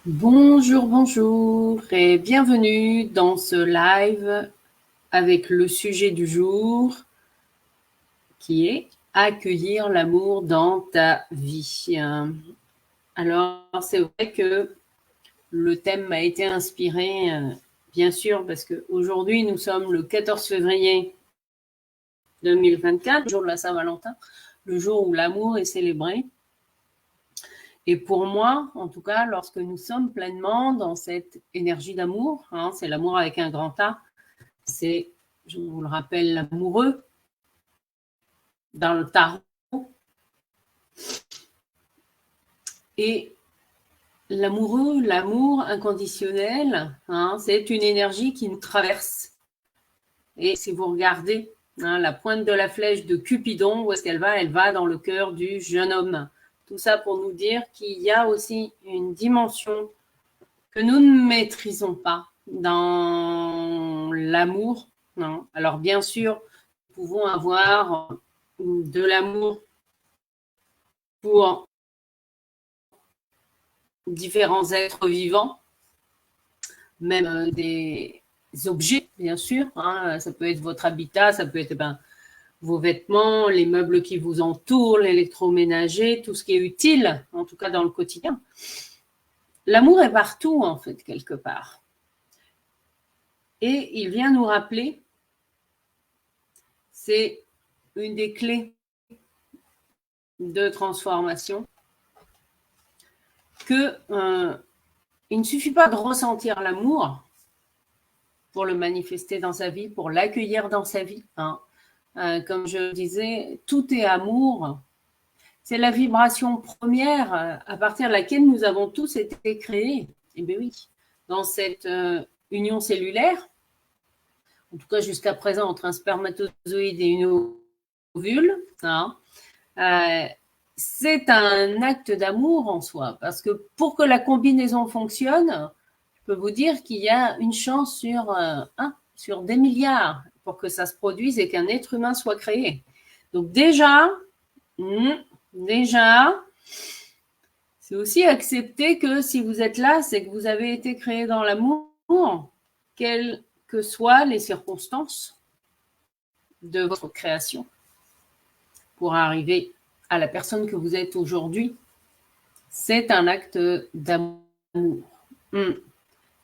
Bonjour, bonjour et bienvenue dans ce live avec le sujet du jour qui est accueillir l'amour dans ta vie. Alors, c'est vrai que le thème m'a été inspiré, bien sûr, parce qu'aujourd'hui, nous sommes le 14 février 2024, le jour de la Saint-Valentin, le jour où l'amour est célébré. Et pour moi, en tout cas, lorsque nous sommes pleinement dans cette énergie d'amour, c'est l'amour avec un grand A, c'est, je vous le rappelle, l'amoureux dans le tarot. Et l'amoureux, l'amour inconditionnel, c'est une énergie qui nous traverse. Et si vous regardez la pointe de la flèche de Cupidon, où est-ce qu'elle va? Elle va dans le cœur du jeune homme. Tout ça pour nous dire qu'il y a aussi une dimension que nous ne maîtrisons pas dans l'amour. Non. Alors bien sûr, nous pouvons avoir de l'amour pour différents êtres vivants, même des objets, bien sûr. Ça peut être votre habitat, ça peut être vos vêtements, les meubles qui vous entourent, l'électroménager, tout ce qui est utile, en tout cas dans le quotidien. L'amour est partout, en fait, quelque part. Et il vient nous rappeler, c'est une des clés de transformation, que il ne suffit pas de ressentir l'amour pour le manifester dans sa vie, pour l'accueillir dans sa vie. Comme je le disais, tout est amour. C'est la vibration première à partir de laquelle nous avons tous été créés. Eh bien oui, dans cette union cellulaire, en tout cas jusqu'à présent entre un spermatozoïde et une ovule, c'est un acte d'amour en soi, parce que pour que la combinaison fonctionne, je peux vous dire qu'il y a une chance sur des milliards pour que ça se produise et qu'un être humain soit créé. Donc déjà, c'est aussi accepter que si vous êtes là, c'est que vous avez été créé dans l'amour, quelles que soient les circonstances de votre création, pour arriver à la personne que vous êtes aujourd'hui. C'est un acte d'amour.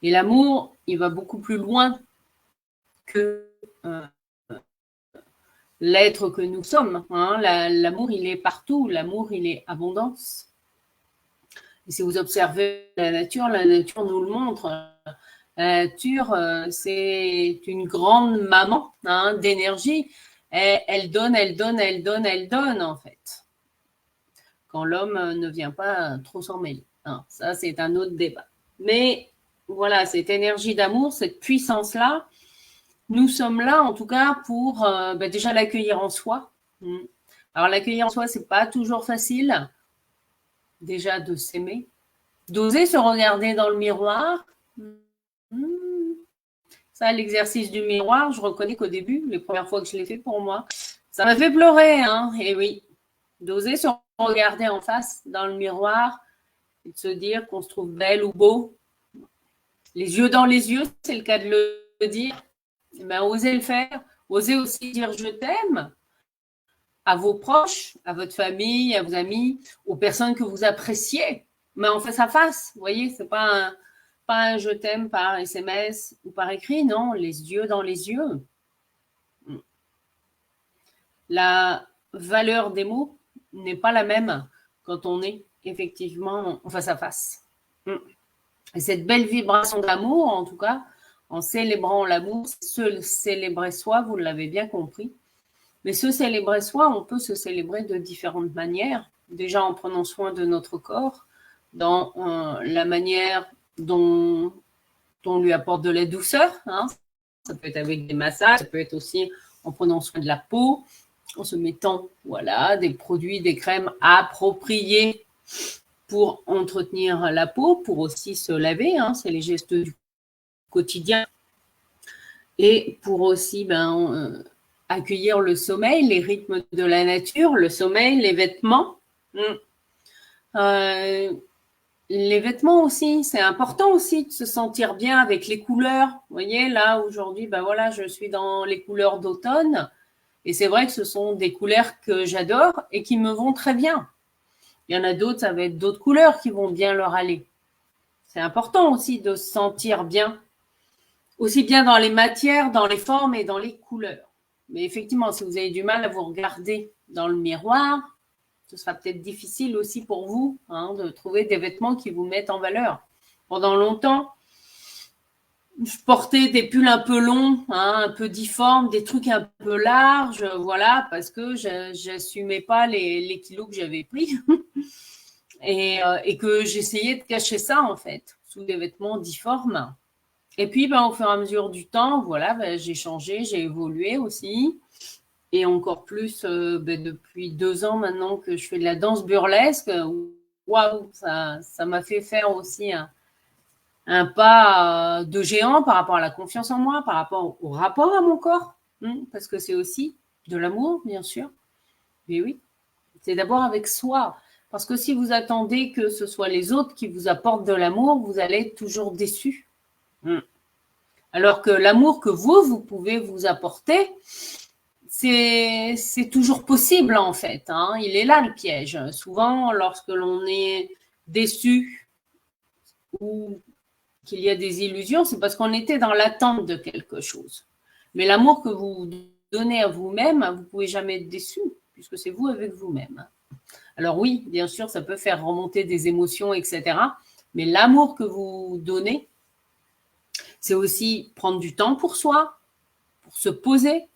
Et l'amour, il va beaucoup plus loin que l'être que nous sommes. L'amour, il est partout. L'amour, il est abondance. Et si vous observez la nature nous le montre. La nature, c'est une grande maman d'énergie. Elle donne, en fait. Quand l'homme ne vient pas trop s'en mêler. Ça, c'est un autre débat. Mais voilà, cette énergie d'amour, cette puissance-là, nous sommes là, en tout cas, pour déjà l'accueillir en soi. Alors, l'accueillir en soi, c'est pas toujours facile. Déjà, de s'aimer, d'oser se regarder dans le miroir. Ça, l'exercice du miroir, je reconnais qu'au début, les premières fois que je l'ai fait pour moi, ça m'a fait pleurer. Et oui, d'oser se regarder en face dans le miroir et de se dire qu'on se trouve belle ou beau. Les yeux dans les yeux, c'est le cas de le dire. Osez le faire. Osez aussi dire je t'aime à vos proches, à votre famille, à vos amis, aux personnes que vous appréciez, mais en face à face. Vous voyez, c'est pas un je t'aime par SMS ou par écrit, non, les yeux dans les yeux. La valeur des mots n'est pas la même quand on est effectivement en face à face. Et cette belle vibration d'amour, en tout cas, en célébrant l'amour, se célébrer soi, vous l'avez bien compris. Mais se célébrer soi, on peut se célébrer de différentes manières. Déjà en prenant soin de notre corps, dans la manière dont on lui apporte de la douceur. Ça peut être avec des massages, ça peut être aussi en prenant soin de la peau, en se mettant des produits, des crèmes appropriés pour entretenir la peau, pour aussi se laver. C'est les gestes du quotidien. Et pour aussi accueillir le sommeil, les rythmes de la nature, le sommeil, les vêtements. Les vêtements aussi, c'est important aussi de se sentir bien avec les couleurs. Vous voyez, là, aujourd'hui, ben voilà, je suis dans les couleurs d'automne. Et c'est vrai que ce sont des couleurs que j'adore et qui me vont très bien. Il y en a d'autres, ça va être d'autres couleurs qui vont bien leur aller. C'est important aussi de se sentir bien, aussi bien dans les matières, dans les formes et dans les couleurs. Mais effectivement, si vous avez du mal à vous regarder dans le miroir, ce sera peut-être difficile aussi pour vous de trouver des vêtements qui vous mettent en valeur. Pendant longtemps, je portais des pulls un peu longs, un peu difformes, des trucs un peu larges, voilà, parce que j'assumais pas les kilos que j'avais pris et que j'essayais de cacher ça en fait sous des vêtements difformes. Et puis, au fur et à mesure du temps, voilà, j'ai changé, j'ai évolué aussi. Et encore plus depuis 2 ans maintenant que je fais de la danse burlesque. Waouh, ça m'a fait faire aussi un pas de géant par rapport à la confiance en moi, par rapport au rapport à mon corps. Parce que c'est aussi de l'amour, bien sûr. Mais oui, c'est d'abord avec soi. Parce que si vous attendez que ce soit les autres qui vous apportent de l'amour, vous allez être toujours déçu. Alors que l'amour que vous pouvez vous apporter, c'est toujours possible en fait. Il est là le piège. Souvent, lorsque l'on est déçu ou qu'il y a des illusions, c'est parce qu'on était dans l'attente de quelque chose. Mais l'amour que vous donnez à vous-même, vous ne pouvez jamais être déçu, puisque c'est vous avec vous-même. Alors oui, bien sûr, ça peut faire remonter des émotions, etc. Mais l'amour que vous donnez, c'est aussi prendre du temps pour soi, pour se poser.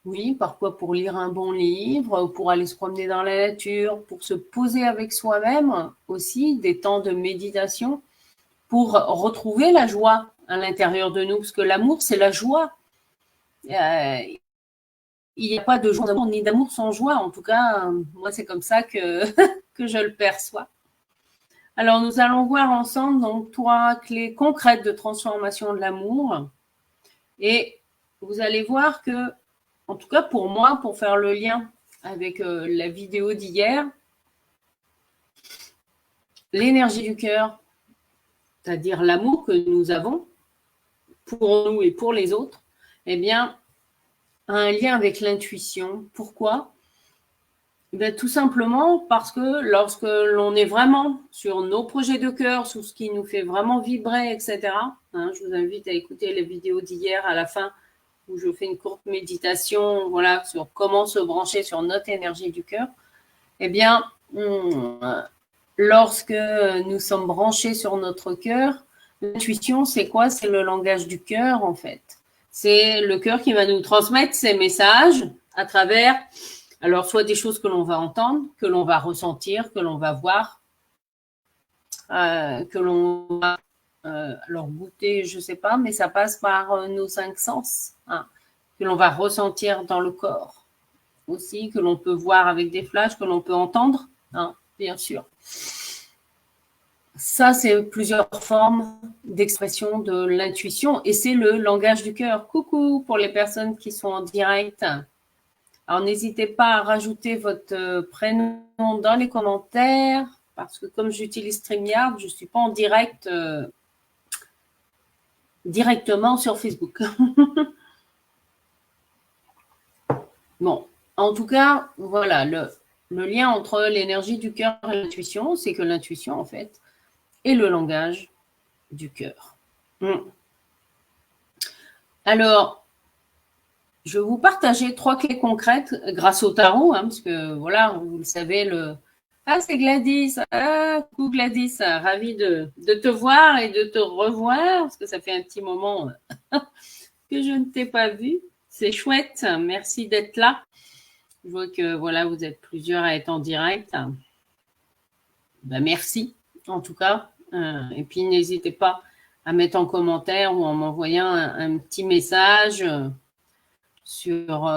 Oui, parfois pour lire un bon livre, pour aller se promener dans la nature, pour se poser avec soi-même aussi, des temps de méditation, pour retrouver la joie à l'intérieur de nous, parce que l'amour, c'est la joie. Il n'y a pas de joie d'amour ni d'amour sans joie. En tout cas, moi, c'est comme ça que, que je le perçois. Alors, nous allons voir ensemble donc 3 clés concrètes de transformation de l'amour. Et vous allez voir que, en tout cas pour moi, pour faire le lien avec la vidéo d'hier, l'énergie du cœur, c'est-à-dire l'amour que nous avons pour nous et pour les autres, eh bien, a un lien avec l'intuition. Pourquoi ? Tout simplement parce que lorsque l'on est vraiment sur nos projets de cœur, sur ce qui nous fait vraiment vibrer, etc., je vous invite à écouter les vidéos d'hier à la fin où je fais une courte méditation voilà, sur comment se brancher sur notre énergie du cœur. Eh bien, lorsque nous sommes branchés sur notre cœur, l'intuition, c'est quoi? C'est le langage du cœur, en fait. C'est le cœur qui va nous transmettre ces messages à travers, alors, soit des choses que l'on va entendre, que l'on va ressentir, que l'on va voir, que l'on va alors goûter, je ne sais pas, mais ça passe par nos 5 sens, que l'on va ressentir dans le corps aussi, que l'on peut voir avec des flashs, que l'on peut entendre, bien sûr. Ça, c'est plusieurs formes d'expression de l'intuition et c'est le langage du cœur. Coucou pour les personnes qui sont en direct. Alors, n'hésitez pas à rajouter votre prénom dans les commentaires parce que comme j'utilise StreamYard, je ne suis pas en direct directement sur Facebook. Bon, en tout cas, voilà, le lien entre l'énergie du cœur et l'intuition, c'est que l'intuition, en fait, est le langage du cœur. Alors, je vais vous partager 3 clés concrètes grâce au tarot, parce que, voilà, vous le savez, Ah, c'est Gladys. Ah, coucou Gladys, ravie de te voir et de te revoir, parce que ça fait un petit moment que je ne t'ai pas vu. C'est chouette, merci d'être là. Je vois que voilà, vous êtes plusieurs à être en direct. Merci, en tout cas. Et puis, n'hésitez pas à mettre en commentaire ou en m'envoyant un petit message sur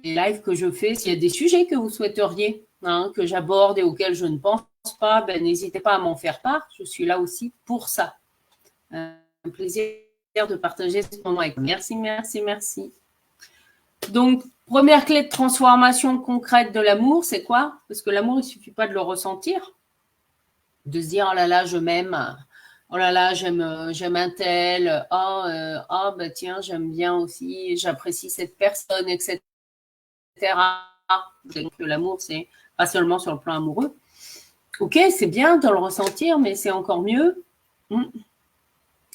les lives que je fais. S'il y a des sujets que vous souhaiteriez que j'aborde et auxquels je ne pense pas, n'hésitez pas à m'en faire part. Je suis là aussi pour ça. Un plaisir de partager ce moment avec vous. Merci, merci, merci. Donc, première clé de transformation concrète de l'amour, c'est quoi? Parce que l'amour, il ne suffit pas de le ressentir. de se dire, oh là là, je m'aime, oh là là, j'aime un tel, oh, bah tiens, j'aime bien aussi, j'apprécie cette personne, etc. Donc, l'amour, c'est pas seulement sur le plan amoureux. Ok, c'est bien de le ressentir, mais c'est encore mieux.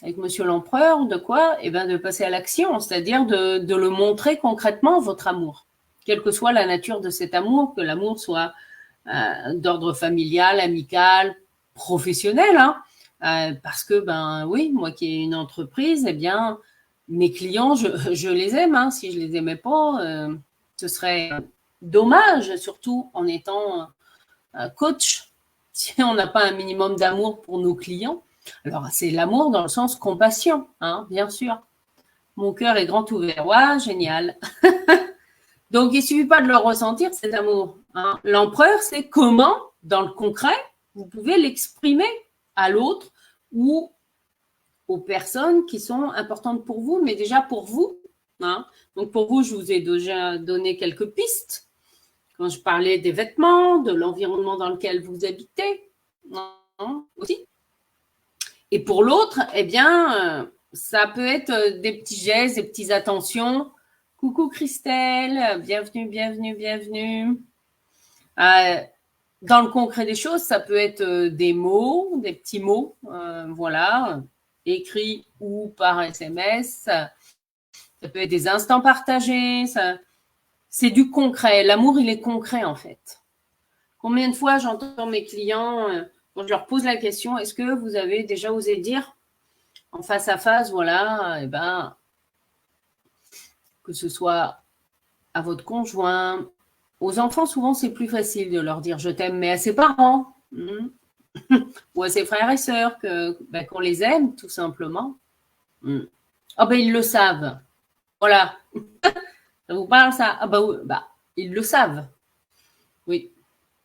Avec Monsieur l'Empereur, de quoi? Eh bien, de passer à l'action, c'est-à-dire de le montrer concrètement, votre amour. Quelle que soit la nature de cet amour, que l'amour soit d'ordre familial, amical, professionnel, hein, parce que, ben oui, moi qui ai une entreprise, eh bien, mes clients, je les aime. Hein, si je les aimais pas, ce serait dommage, surtout en étant coach, si on n'a pas un minimum d'amour pour nos clients. Alors, c'est l'amour dans le sens compassion, hein, bien sûr. Mon cœur est grand ouvert. Ouais, génial. Donc, il ne suffit pas de le ressentir, cet amour. Hein. L'empereur, c'est comment, dans le concret, vous pouvez l'exprimer à l'autre ou aux personnes qui sont importantes pour vous, mais déjà pour vous. Hein. Donc, pour vous, je vous ai déjà donné quelques pistes. Quand je parlais des vêtements, de l'environnement dans lequel vous habitez, hein, aussi. Et pour l'autre, eh bien, ça peut être des petits gestes, des petites attentions. Coucou Christelle, bienvenue, bienvenue, bienvenue. Dans le concret des choses, ça peut être des mots, des petits mots, voilà, écrits ou par SMS. Ça peut être des instants partagés. C'est du concret. L'amour, il est concret en fait. Combien de fois j'entends mes clients, quand je leur pose la question, est-ce que vous avez déjà osé dire en face à face, voilà, eh ben, que ce soit à votre conjoint, aux enfants, souvent c'est plus facile de leur dire je t'aime, mais à ses parents ou à ses frères et sœurs qu'on les aime tout simplement. Ah ben ils le savent. Voilà. Ça vous parle ça? Ah ben bah, ils le savent. Oui.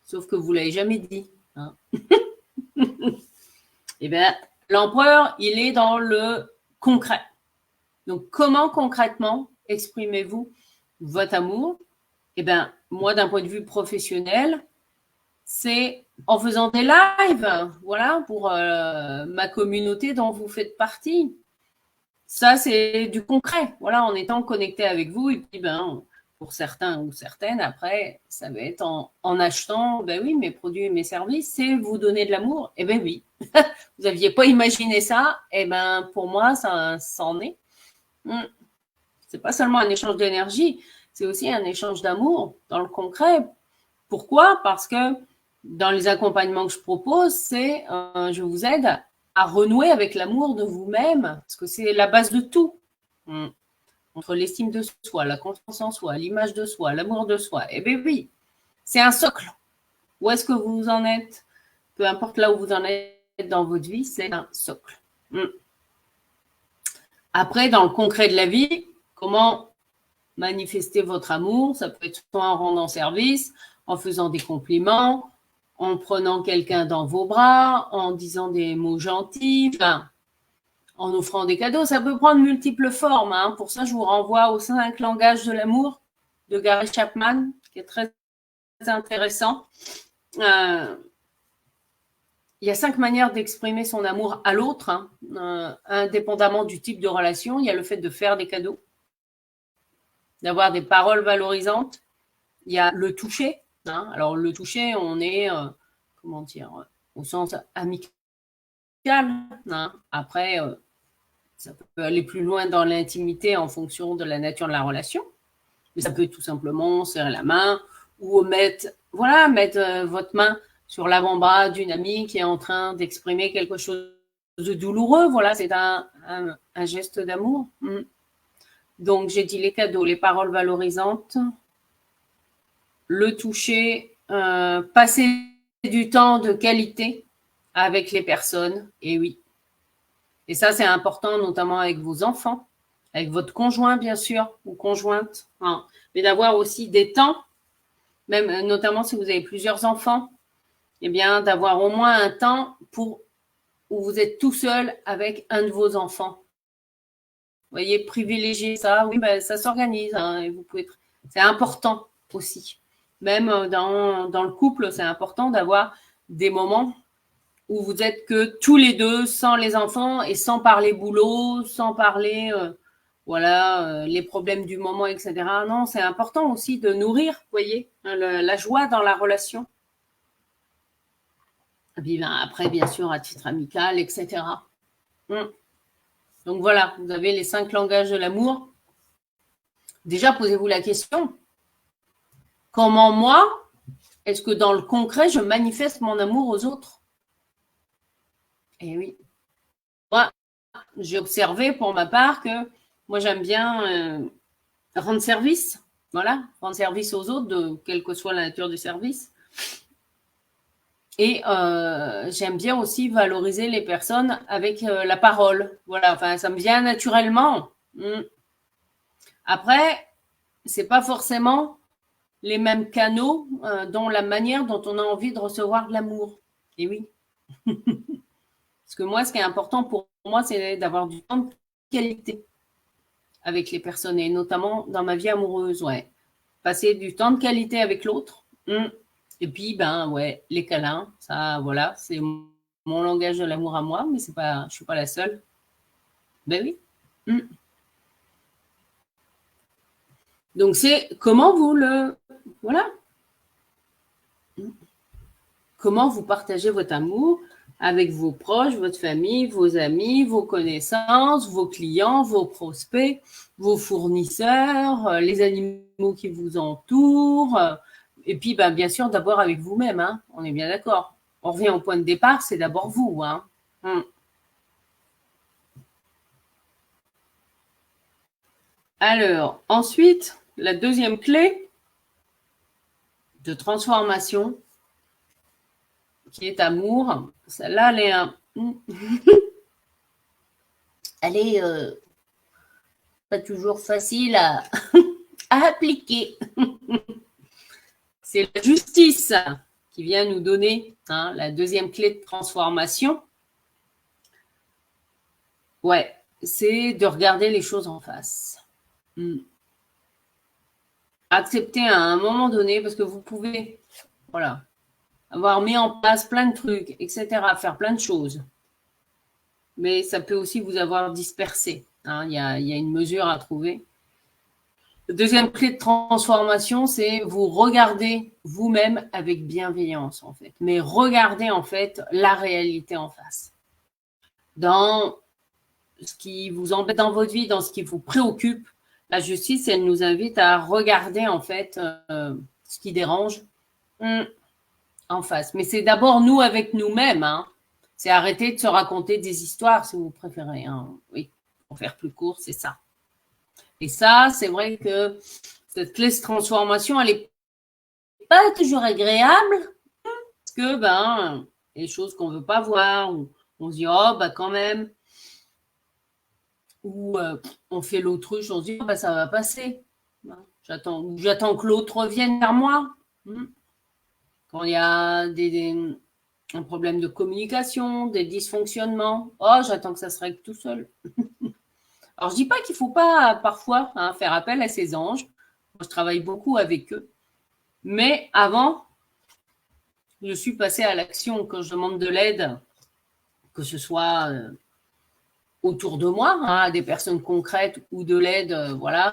Sauf que vous ne l'avez jamais dit. Hein. Eh bien, l'empereur, il est dans le concret. Donc, comment concrètement exprimez-vous votre amour? Eh bien, moi, d'un point de vue professionnel, c'est en faisant des lives, voilà, pour ma communauté dont vous faites partie. Ça, c'est du concret, voilà, en étant connecté avec vous. Et puis, ben, pour certains ou certaines, après, ça va être en achetant, ben oui, mes produits et mes services, c'est vous donner de l'amour. Eh bien, oui. Vous n'aviez pas imaginé ça, eh bien, pour moi, ça en est. C'est pas seulement un échange d'énergie, c'est aussi un échange d'amour dans le concret. Pourquoi? Parce que dans les accompagnements que je propose, c'est je vous aide à renouer avec l'amour de vous-même, parce que c'est la base de tout. Entre l'estime de soi, la confiance en soi, l'image de soi, l'amour de soi. Eh bien oui, c'est un socle. Où est-ce que vous en êtes? Peu importe là où vous en êtes dans votre vie, c'est un socle. Après, dans le concret de la vie, comment manifester votre amour? Ça peut être soit en rendant service, en faisant des compliments, en prenant quelqu'un dans vos bras, en disant des mots gentils, enfin, en offrant des cadeaux. Ça peut prendre multiples formes. Hein. Pour ça, je vous renvoie aux 5 langages de l'amour de Gary Chapman, qui est très intéressant. Il y a 5 manières d'exprimer son amour à l'autre, hein, indépendamment du type de relation. Il y a le fait de faire des cadeaux, d'avoir des paroles valorisantes. Il y a le toucher. Hein. Alors, le toucher, on est, comment dire, au sens amical. Hein. Après, ça peut aller plus loin dans l'intimité en fonction de la nature de la relation. Mais ça peut tout simplement serrer la main ou mettre votre main sur l'avant-bras d'une amie qui est en train d'exprimer quelque chose de douloureux. Voilà, c'est un geste d'amour. Donc, j'ai dit les cadeaux, les paroles valorisantes, le toucher, passer du temps de qualité avec les personnes, et oui. Et ça, c'est important, notamment avec vos enfants, avec votre conjoint, bien sûr, ou conjointe, hein, mais d'avoir aussi des temps, même notamment si vous avez plusieurs enfants, eh bien, d'avoir au moins un temps où vous êtes tout seul avec un de vos enfants. Vous voyez, privilégier ça, oui, ben, ça s'organise, hein, et vous pouvez c'est important aussi. Même dans le couple, c'est important d'avoir des moments où vous êtes que tous les deux, sans les enfants et sans parler boulot, sans parler, les problèmes du moment, etc. Non, c'est important aussi de nourrir, vous voyez, la joie dans la relation. Et puis après, bien sûr, à titre amical, etc. Donc voilà, vous avez les 5 langages de l'amour. Déjà, posez-vous la question, comment moi, est-ce que dans le concret, je manifeste mon amour aux autres? Eh oui. Moi, j'ai observé pour ma part que moi, j'aime bien rendre service. Voilà, rendre service aux autres, quelle que soit la nature du service. Et j'aime bien aussi valoriser les personnes avec la parole. Voilà, enfin, ça me vient naturellement. Après, c'est pas forcément les mêmes canaux dans la manière dont on a envie de recevoir de l'amour. Et oui. Parce que moi, ce qui est important pour moi, c'est d'avoir du temps de qualité avec les personnes, et notamment dans ma vie amoureuse, ouais. Passer du temps de qualité avec l'autre. Et puis, les câlins, ça, voilà, c'est mon langage de l'amour à moi, mais je ne suis pas la seule. Ben oui. Donc, c'est comment vous voilà. Comment vous partagez votre amour avec vos proches, votre famille, vos amis, vos connaissances, vos clients, vos prospects, vos fournisseurs, les animaux qui vous entourent. Et puis, bien sûr, d'abord avec vous-même. Hein, on est bien d'accord. On revient au point de départ, c'est d'abord vous. Hein. Alors, ensuite, la deuxième clé de transformation, qui est amour, celle-là, elle est pas toujours facile à appliquer. C'est la justice qui vient nous donner la deuxième clé de transformation. Ouais, c'est de regarder les choses en face. Accepter à un moment donné, parce que vous pouvez, avoir mis en place plein de trucs, etc., faire plein de choses. Mais ça peut aussi vous avoir dispersé. Il y a une mesure à trouver. La deuxième clé de transformation, c'est vous regarder vous-même avec bienveillance, en fait. Mais regardez, en fait, la réalité en face. Dans ce qui vous embête dans votre vie, dans ce qui vous préoccupe, la justice, elle nous invite à regarder, en fait, ce qui dérange en face. Mais c'est d'abord nous avec nous-mêmes. C'est arrêter de se raconter des histoires, si vous préférez. Oui, pour faire plus court, c'est ça. Et ça, c'est vrai que cette clé de transformation, elle n'est pas toujours agréable, parce que les choses qu'on ne veut pas voir, ou on se dit, quand même, ou on fait l'autruche, on se dit, ça va passer. J'attends que l'autre revienne vers moi. Quand il y a un problème de communication, des dysfonctionnements, j'attends que ça se règle tout seul. Alors, je dis pas qu'il faut pas parfois faire appel à ces anges. Moi, je travaille beaucoup avec eux. Mais avant, je suis passée à l'action quand je demande de l'aide, que ce soit autour de moi, à des personnes concrètes, ou de l'aide,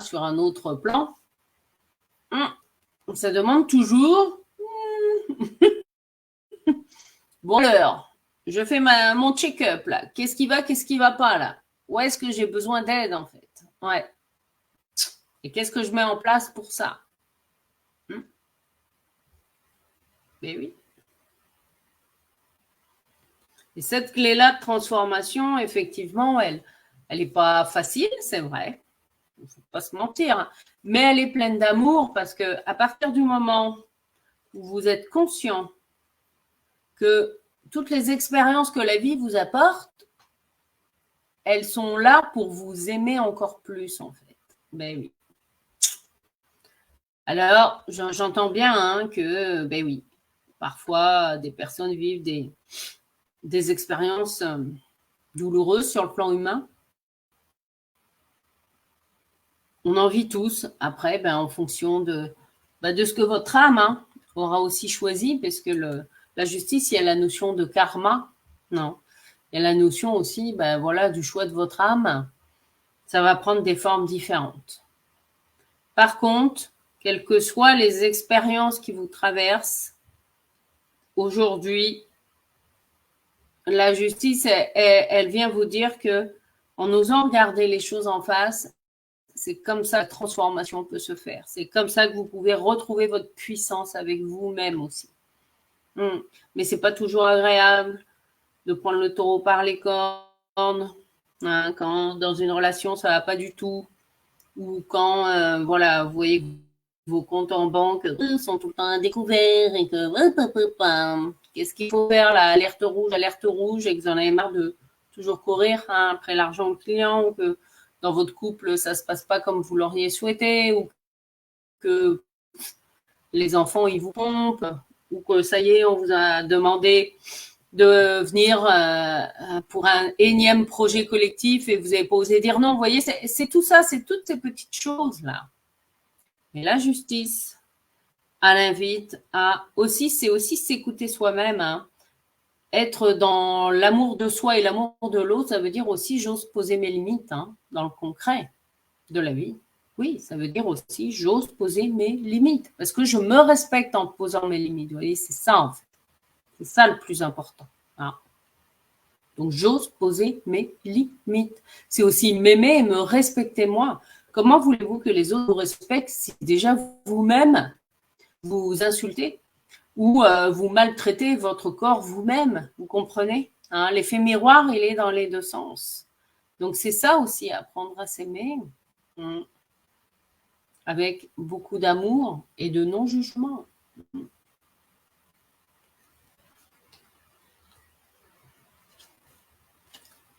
sur un autre plan. Ça demande toujours. Bon, alors, je fais mon check-up là. Qu'est-ce qui va pas là? Où est-ce que j'ai besoin d'aide en fait? Ouais. Et qu'est-ce que je mets en place pour ça? Mais oui. Et cette clé-là de transformation, effectivement, elle n'est pas facile, c'est vrai. Il ne faut pas se mentir. Mais elle est pleine d'amour parce qu'à partir du moment où vous êtes conscient que toutes les expériences que la vie vous apporte, elles sont là pour vous aimer encore plus, en fait. Ben oui. Alors, j'entends bien que, ben oui, parfois, des personnes vivent des expériences douloureuses sur le plan humain. On en vit tous. Après, en fonction de ce que votre âme aura aussi choisi, parce que la justice, il y a la notion de karma. Non. Il y a la notion aussi, ben voilà, du choix de votre âme. Ça va prendre des formes différentes. Par contre, quelles que soient les expériences qui vous traversent, aujourd'hui, la justice, elle vient vous dire que en osant regarder les choses en face, c'est comme ça que la transformation peut se faire. C'est comme ça que vous pouvez retrouver votre puissance avec vous-même aussi. Mais c'est pas toujours agréable de prendre le taureau par les cornes, hein, quand dans une relation ça va pas du tout, ou quand voilà, vous voyez que vos comptes en banque sont tout le temps à découvert et que qu'est-ce qu'il faut faire là, alerte rouge, et que vous en avez marre de toujours courir hein, après l'argent du client, ou que dans votre couple ça se passe pas comme vous l'auriez souhaité, ou que les enfants ils vous pompent, ou que ça y est on vous a demandé de venir pour un énième projet collectif et vous avez pas osé dire non. Vous voyez, c'est tout ça, c'est toutes ces petites choses-là. Et la justice, elle invite à aussi, c'est aussi s'écouter soi-même. Hein. Être dans l'amour de soi et l'amour de l'autre, ça veut dire aussi j'ose poser mes limites hein, dans le concret de la vie. Oui, ça veut dire aussi j'ose poser mes limites parce que je me respecte en posant mes limites. Vous voyez, c'est ça en fait. C'est ça le plus important. Hein. Donc, j'ose poser mes limites. C'est aussi m'aimer et me respecter moi. Comment voulez-vous que les autres vous respectent si déjà vous-même vous insultez ou vous maltraitez votre corps vous-même? Vous comprenez hein. L'effet miroir, il est dans les deux sens. Donc, c'est ça aussi, apprendre à s'aimer avec beaucoup d'amour et de non-jugement.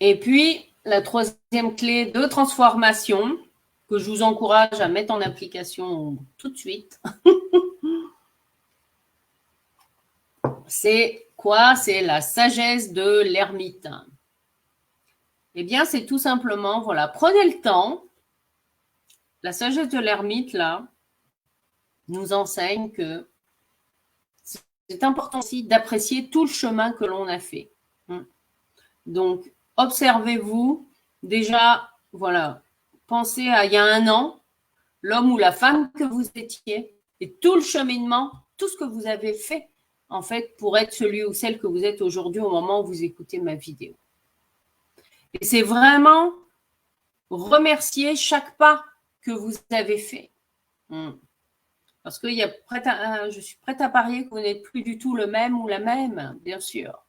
Et puis, la troisième clé de transformation que je vous encourage à mettre en application tout de suite, c'est quoi? C'est la sagesse de l'ermite. Eh bien, c'est tout simplement, voilà, prenez le temps. La sagesse de l'ermite, là, nous enseigne que c'est important aussi d'apprécier tout le chemin que l'on a fait. Donc, observez-vous. Déjà, voilà, pensez à il y a un an, l'homme ou la femme que vous étiez et tout le cheminement, tout ce que vous avez fait, en fait, pour être celui ou celle que vous êtes aujourd'hui au moment où vous écoutez ma vidéo. Et c'est vraiment remercier chaque pas que vous avez fait. Parce que je suis prête à parier que vous n'êtes plus du tout le même ou la même, bien sûr.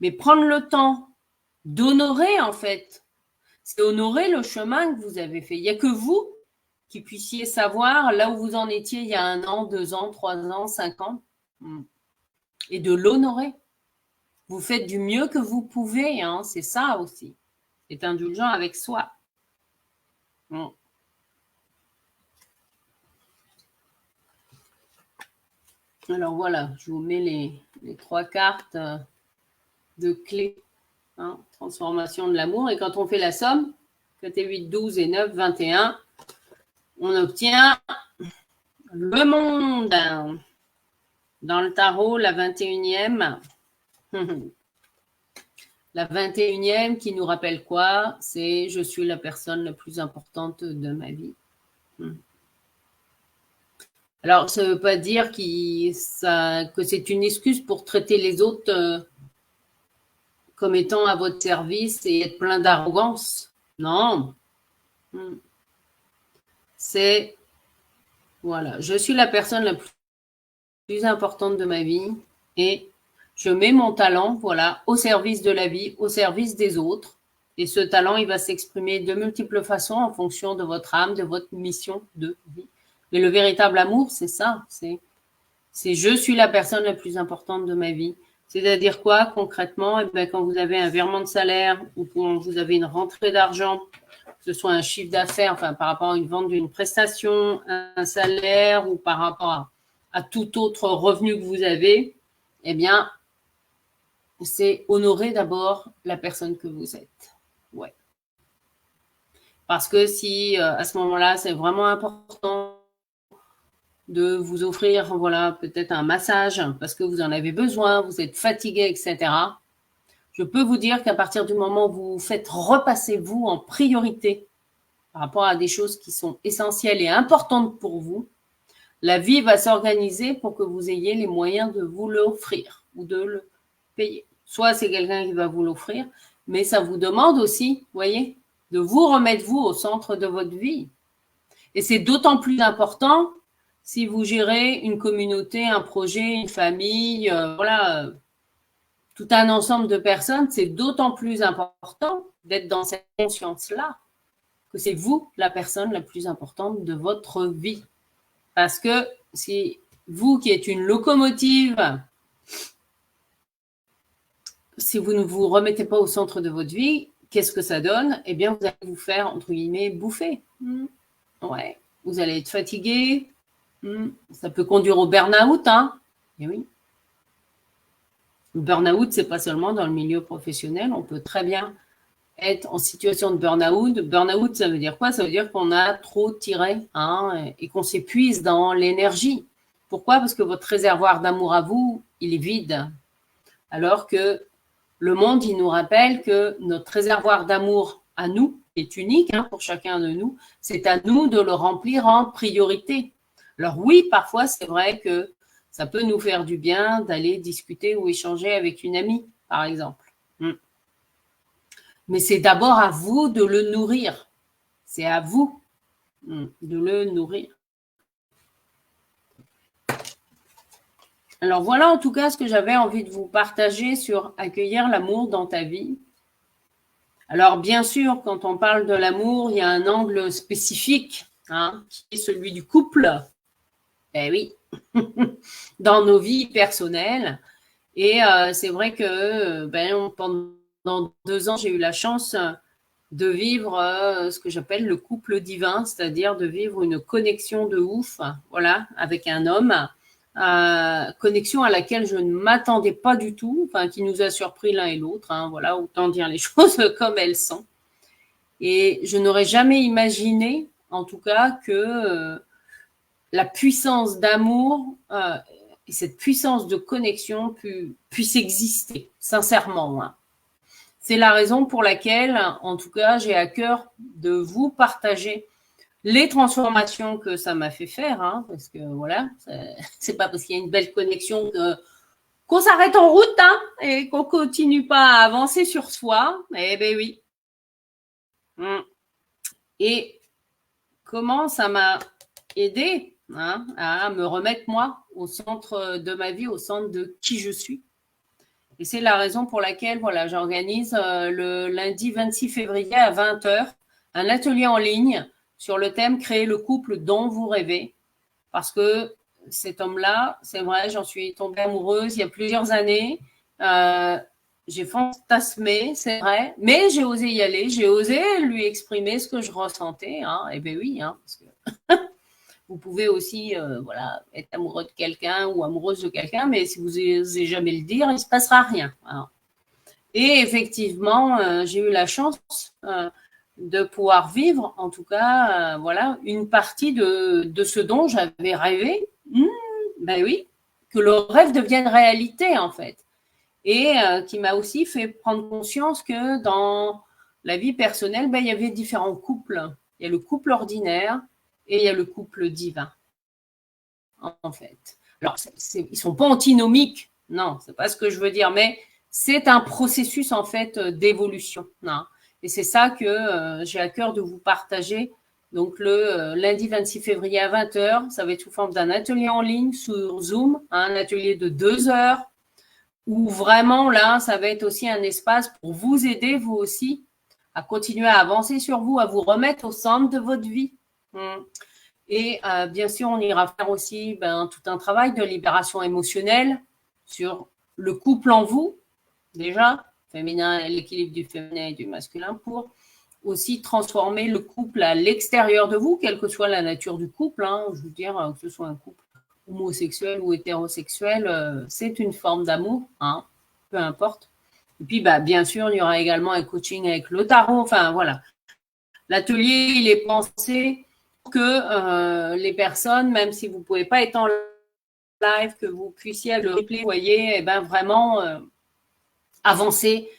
Mais prendre le temps d'honorer, en fait, c'est honorer le chemin que vous avez fait. Il n'y a que vous qui puissiez savoir là où vous en étiez il y a 1 an, 2 ans, 3 ans, 5 ans, et de l'honorer. Vous faites du mieux que vous pouvez, hein, c'est ça aussi. C'est indulgent avec soi. Alors voilà, je vous mets les 3 cartes de clés. Hein, transformation de l'amour. Et quand on fait la somme, côté 8, 12 et 9, 21, on obtient le monde. Dans le tarot, la 21e. La 21e qui nous rappelle quoi? C'est je suis la personne la plus importante de ma vie. Alors, ça ne veut pas dire que c'est une excuse pour traiter les autres comme étant à votre service et être plein d'arrogance. Non. C'est, voilà, je suis la personne la plus importante de ma vie et je mets mon talent, voilà, au service de la vie, au service des autres. Et ce talent, il va s'exprimer de multiples façons en fonction de votre âme, de votre mission de vie. Mais le véritable amour, c'est ça. C'est je suis la personne la plus importante de ma vie. C'est-à-dire quoi concrètement? Eh bien, quand vous avez un virement de salaire ou quand vous avez une rentrée d'argent, que ce soit un chiffre d'affaires, enfin par rapport à une vente d'une prestation, un salaire ou par rapport à tout autre revenu que vous avez, eh bien, c'est honorer d'abord la personne que vous êtes. Ouais. Parce que si à ce moment-là, c'est vraiment important de vous offrir, voilà, peut-être un massage parce que vous en avez besoin, vous êtes fatigué, etc. je peux vous dire qu'à partir du moment où vous faites repasser vous en priorité par rapport à des choses qui sont essentielles et importantes pour vous, la vie va s'organiser pour que vous ayez les moyens de vous l'offrir ou de le payer. Soit c'est quelqu'un qui va vous l'offrir, mais ça vous demande aussi, voyez, de vous remettre vous au centre de votre vie. Et c'est d'autant plus important si vous gérez une communauté, un projet, une famille, voilà, tout un ensemble de personnes, c'est d'autant plus important d'être dans cette conscience-là que c'est vous la personne la plus importante de votre vie. Parce que si vous qui êtes une locomotive, si vous ne vous remettez pas au centre de votre vie, qu'est-ce que ça donne? Eh bien, vous allez vous faire, entre guillemets, bouffer. Ouais. Vous allez être fatigué. Ça peut conduire au burn-out, hein. Et oui. Le burn-out, c'est pas seulement dans le milieu professionnel. On peut très bien être en situation de burn-out. Burn-out, ça veut dire quoi? Ça veut dire qu'on a trop tiré, hein, et qu'on s'épuise dans l'énergie. Pourquoi? Parce que votre réservoir d'amour à vous, il est vide. Alors que le monde, il nous rappelle que notre réservoir d'amour à nous est unique, hein, pour chacun de nous. C'est à nous de le remplir en priorité. Alors oui, parfois, c'est vrai que ça peut nous faire du bien d'aller discuter ou échanger avec une amie, par exemple. Mais c'est d'abord à vous de le nourrir. C'est à vous de le nourrir. Alors voilà en tout cas ce que j'avais envie de vous partager sur accueillir l'amour dans ta vie. Alors bien sûr, quand on parle de l'amour, il y a un angle spécifique, hein, qui est celui du couple. Eh oui, dans nos vies personnelles. Et c'est vrai que pendant 2 ans, j'ai eu la chance de vivre ce que j'appelle le couple divin, c'est-à-dire de vivre une connexion de ouf, voilà, avec un homme, connexion à laquelle je ne m'attendais pas du tout, enfin qui nous a surpris l'un et l'autre, hein, voilà, autant dire les choses comme elles sont. Et je n'aurais jamais imaginé, en tout cas, que la puissance d'amour et cette puissance de connexion puisse exister, sincèrement. Hein. C'est la raison pour laquelle, en tout cas, j'ai à cœur de vous partager les transformations que ça m'a fait faire, hein, parce que voilà, c'est pas parce qu'il y a une belle connexion qu'on s'arrête en route, hein, et qu'on continue pas à avancer sur soi. Eh ben oui. Et comment ça m'a aidé, hein, à me remettre moi au centre de ma vie, au centre de qui je suis. Et c'est la raison pour laquelle voilà, j'organise le lundi 26 février à 20h un atelier en ligne sur le thème Créer le couple dont vous rêvez. Parce que cet homme-là, c'est vrai, j'en suis tombée amoureuse il y a plusieurs années. J'ai fantasmé, c'est vrai, mais j'ai osé y aller, j'ai osé lui exprimer ce que je ressentais. Hein. Et bien oui, hein, parce que vous pouvez aussi voilà, être amoureux de quelqu'un ou amoureuse de quelqu'un, mais si vous n'osez jamais le dire, il ne se passera rien. Hein. Et effectivement, j'ai eu la chance de pouvoir vivre, en tout cas, voilà, une partie de ce dont j'avais rêvé. Ben oui, que le rêve devienne réalité, en fait. Et qui m'a aussi fait prendre conscience que dans la vie personnelle, ben, il y avait différents couples. Il y a le couple ordinaire, et il y a le couple divin, en fait. Alors, ils ne sont pas antinomiques, non, c'est pas ce que je veux dire, mais c'est un processus, en fait, d'évolution. Non. Et c'est ça que j'ai à cœur de vous partager. Donc, le lundi 26 février à 20h, ça va être sous forme d'un atelier en ligne sur Zoom, un atelier de 2 heures, où vraiment, là, ça va être aussi un espace pour vous aider, vous aussi, à continuer à avancer sur vous, à vous remettre au centre de votre vie. Et bien sûr, on ira faire aussi tout un travail de libération émotionnelle sur le couple en vous, déjà, féminin, l'équilibre du féminin et du masculin, pour aussi transformer le couple à l'extérieur de vous, quelle que soit la nature du couple. Hein, je veux dire, que ce soit un couple homosexuel ou hétérosexuel, c'est une forme d'amour, hein, peu importe. Et puis, bien sûr, il y aura également un coaching avec le tarot. Enfin, voilà. L'atelier, il est pensé pour que les personnes, même si vous ne pouvez pas être en live, que vous puissiez le replay, vous voyez, et vraiment avancer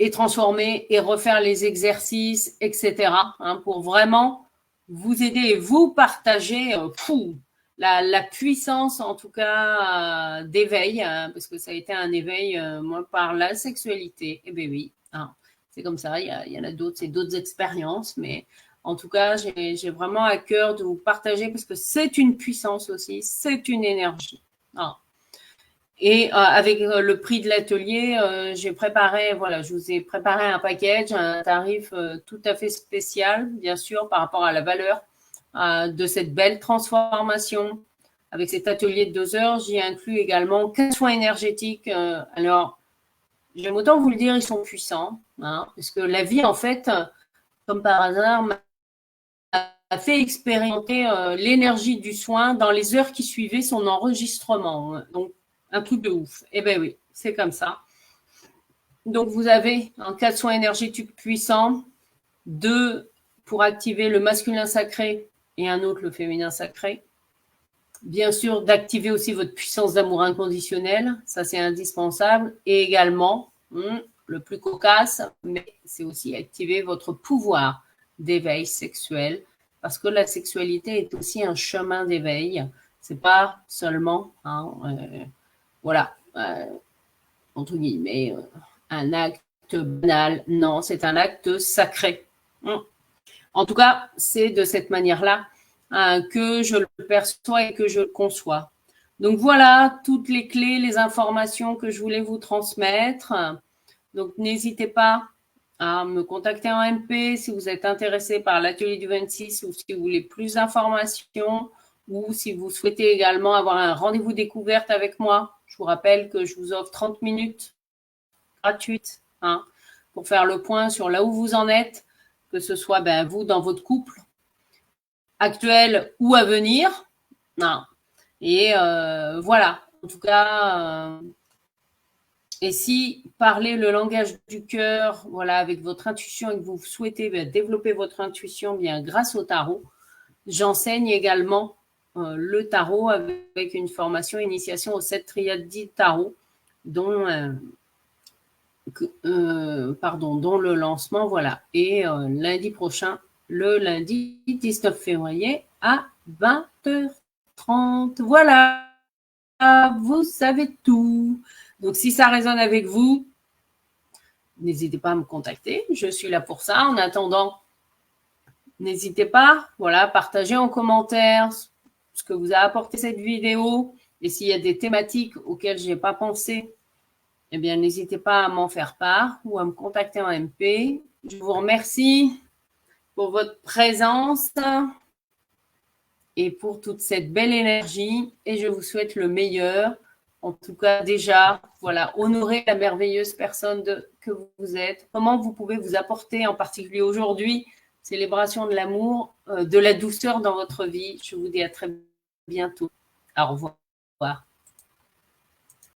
et transformer et refaire les exercices, etc. Pour vraiment vous aider et vous partager la puissance, en tout cas, d'éveil, parce que ça a été un éveil, moi, par la sexualité. Eh bien oui, c'est comme ça, il y en a d'autres, c'est d'autres expériences, mais en tout cas, j'ai vraiment à cœur de vous partager parce que c'est une puissance aussi, c'est une énergie. Et avec le prix de l'atelier, j'ai préparé, voilà, je vous ai préparé un package, un tarif tout à fait spécial, bien sûr, par rapport à la valeur de cette belle transformation. Avec cet atelier de 2 heures, j'y inclus également 4 soins énergétiques. Alors, j'aime autant vous le dire, ils sont puissants, parce que la vie, en fait, comme par hasard, m'a fait expérimenter l'énergie du soin dans les heures qui suivaient son enregistrement. Donc, un truc de ouf. Eh bien oui, c'est comme ça. Donc, vous avez un 4 soins énergétiques puissants, 2 pour activer le masculin sacré et un autre, le féminin sacré. Bien sûr, d'activer aussi votre puissance d'amour inconditionnel, ça c'est indispensable. Et également, le plus cocasse, mais c'est aussi activer votre pouvoir d'éveil sexuel, parce que la sexualité est aussi un chemin d'éveil. C'est pas seulement, voilà, entre guillemets, un acte banal. Non, c'est un acte sacré. En tout cas, c'est de cette manière-là que je le perçois et que je le conçois. Donc voilà toutes les clés, les informations que je voulais vous transmettre. Donc n'hésitez pas à me contacter en MP si vous êtes intéressé par l'atelier du 26 ou si vous voulez plus d'informations ou si vous souhaitez également avoir un rendez-vous découverte avec moi. Je vous rappelle que je vous offre 30 minutes gratuites pour faire le point sur là où vous en êtes, que ce soit vous dans votre couple actuel ou à venir. Et voilà, en tout cas, et si parler le langage du cœur, voilà, avec votre intuition et que vous souhaitez développer votre intuition bien grâce au tarot, j'enseigne également le tarot avec une formation initiation aux 7 triades dites tarot, dont le lancement, voilà, et lundi prochain, le lundi 19 février à 20h30. Voilà, vous savez tout. Donc, si ça résonne avec vous, n'hésitez pas à me contacter. Je suis là pour ça. En attendant, n'hésitez pas, voilà, partagez en commentaire ce que vous a apporté cette vidéo. Et s'il y a des thématiques auxquelles je n'ai pas pensé, eh bien, n'hésitez pas à m'en faire part ou à me contacter en MP. Je vous remercie pour votre présence et pour toute cette belle énergie. Et je vous souhaite le meilleur. En tout cas, déjà, voilà, honorer la merveilleuse personne que vous êtes. Comment vous pouvez vous apporter, en particulier aujourd'hui, célébration de l'amour, de la douceur dans votre vie. Je vous dis à très bientôt. Au revoir.